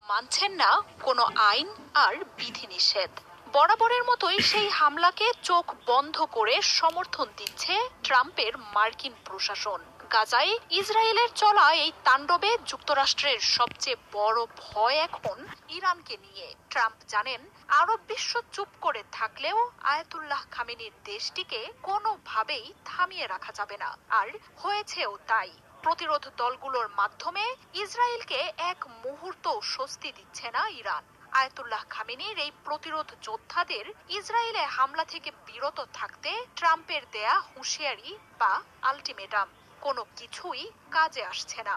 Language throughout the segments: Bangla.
মানছেন না কোনো আইন আর বিধিনিষেধ। বরাবরের মতোই সেই হামলাকে চোখ বন্ধ করে সমর্থন দিচ্ছে ট্রাম্পের মার্কিন প্রশাসন। গাজায় ইসরায়েলের চলা এই তাণ্ডবে যুক্তরাষ্ট্রের সবচেয়ে বড় ভয় এখন ইরানকে নিয়ে। ট্রাম্প জানেন, আরব বিশ্ব চুপ করে থাকলেও আয়াতুল্লাহ খামেনির দেশটিকে কোনোভাবেই থামিয়ে রাখা যাবে না, আর হয়েছেও তাই। প্রতিরোধ দলগুলোর মাধ্যমে ইসরায়েলকে এক মুহূর্ত স্বস্তি দিচ্ছে না ইরান। আয়াতুল্লাহ খামেনির এই প্রতিরোধ যোদ্ধাদের ইসরায়েলে হামলা থেকে বিরত থাকতে ট্রাম্পের দেয়া হুঁশিয়ারি বা আলটিমেটাম কোনো কিছুই কাজে আসছে না।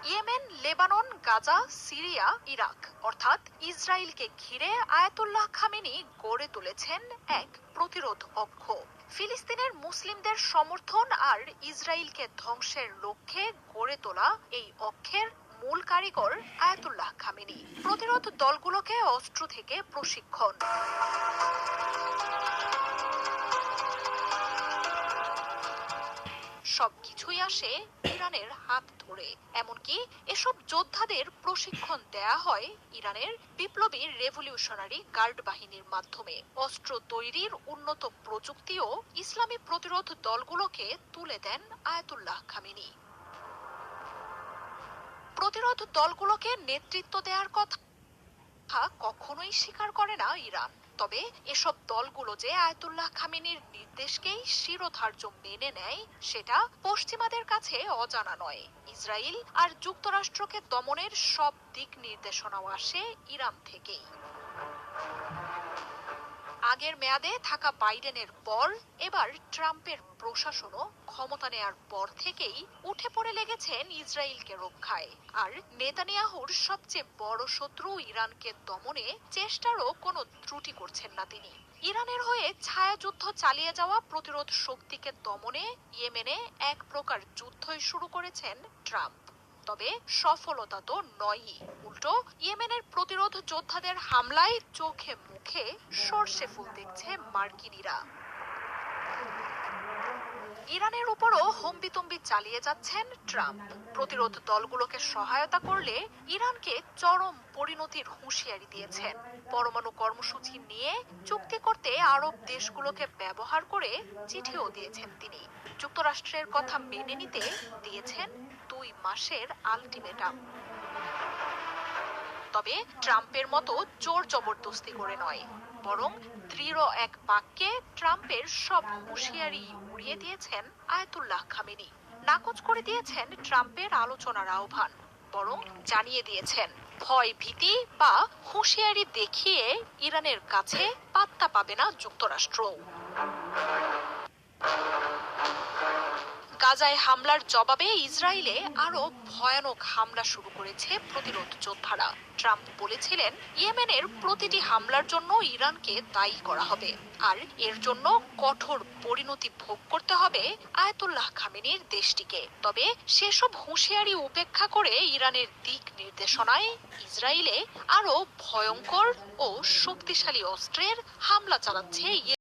Yemen, Lebanon, Gaza, Syria, Iraq অর্থাৎ ইসরায়েলকে ঘিরে আয়াতুল্লাহ খামেনি গড়ে তুলেছেন এক প্রতিরোধ অক্ষ। ফিলিস্তিনের মুসলিমদের সমর্থন আর ইসরায়েলকে ধ্বংসের লক্ষ্যে গড়ে তোলা এই অক্ষের মূল কারিগর আয়াতুল্লাহ খামেনি। প্রতিরোধ দলগুলোকে অস্ত্র থেকে প্রশিক্ষণ, সবকিছুই আসে ইরানের হাত ধরে। এমনকি এসব যোদ্ধাদের প্রশিক্ষণ দেয়া হয় ইরানের বিপ্লবী রেভলিউশনারি গার্ড বাহিনীর মাধ্যমে। অস্ত্র তৈরির উন্নত প্রযুক্তিও ইসলামী প্রতিরোধ দলগুলোকে তুলে দেন আয়াতুল্লাহ খামেনি। প্রতিরোধ দলগুলোকে নেতৃত্ব দেওয়ার কথা কখনোই স্বীকার করে না ইরান। তবে এসব দলগুলো যে আয়াতুল্লাহ খামেনির নির্দেশকেই শিরোধার্য মেনে নেয়, সেটা পশ্চিমাদের কাছে অজানা নয়। ইসরায়েল আর যুক্তরাষ্ট্রকে দমনের সব দিক নির্দেশনাও আসে ইরান থেকেই। আগের মেয়াদে থাকা বাইডেনের পর এবার ট্রাম্পের প্রশাসনও ক্ষমতা নেয়ার পর থেকেই উঠে পড়ে লেগেছেন ইসরায়েলকে রক্ষায়। আর নেতানিয়াহুর সবচেয়ে বড় শত্রু ইরানকে দমনে চেষ্টারও কোনো ত্রুটি করছেন না তিনি। ইরানের হয়ে ছায়াযুদ্ধ চালিয়ে যাওয়া প্রতিরোধ শক্তিকে দমনে ইয়েমেনে এক প্রকার যুদ্ধই শুরু করেছেন ট্রাম্প। তবে সফলতা তো নয়ই, উল্টো ইয়েমেনের প্রতিরোধ যোদ্ধাদের হামলায় চোখে মুখে সর্ষে ফুল দেখছে মার্কিনিরা। ইরানের উপরও হম্বিতম্বি চালিয়ে যাচ্ছেন ট্রাম্প। প্রতিরোধ দলগুলোকে সহায়তা করলে ইরানকে চরম পরিণতির হুঁশিয়ারি দিয়েছেন। পরমাণু কর্মসূচি নিয়ে চুক্তি করতে আরব দেশগুলোকে ব্যবহার করে চিঠিও দিয়েছেন তিনি। যুক্তরাষ্ট্রের কথা মেনে নিতে দিয়েছেন 2 মাসের আলটিমেটাম। তবে ট্রাম্পের মতো জোর জবরদস্তি করে নয়, বরং দৃঢ় এক বাক্যে ট্রাম্পের সব হুঁশিয়ারি উড়িয়ে দিয়েছেন আয়াতুল্লাহ খামেনি। নাকচ করে দিয়েছেন ট্রাম্পের আলোচনার আহ্বান, বরং জানিয়ে দিয়েছেন ভয় ভীতি বা হুঁশিয়ারি দেখিয়ে ইরানের কাছে পাত্তা পাবে না যুক্তরাষ্ট্র। গাজায় হামলার জবাবে ইসরায়েলে আরো ভয়ানক হামলা শুরু করেছে প্রতিরোধ যোদ্ধারা। ট্রাম্প বলেছিলেন, ইয়েমেনের প্রতিটি হামলার জন্য ইরানকে দায়ী করা হবে, আর এর জন্য কঠোর পরিণতি ভোগ করতে হবে আয়াতুল্লাহ খামেনির দেশটিকে। তবে সেসব হুঁশিয়ারি উপেক্ষা করে ইরানের দিক নির্দেশনায় ইসরায়েলে আরো ভয়ঙ্কর ও শক্তিশালী অস্ত্রের হামলা চালাচ্ছে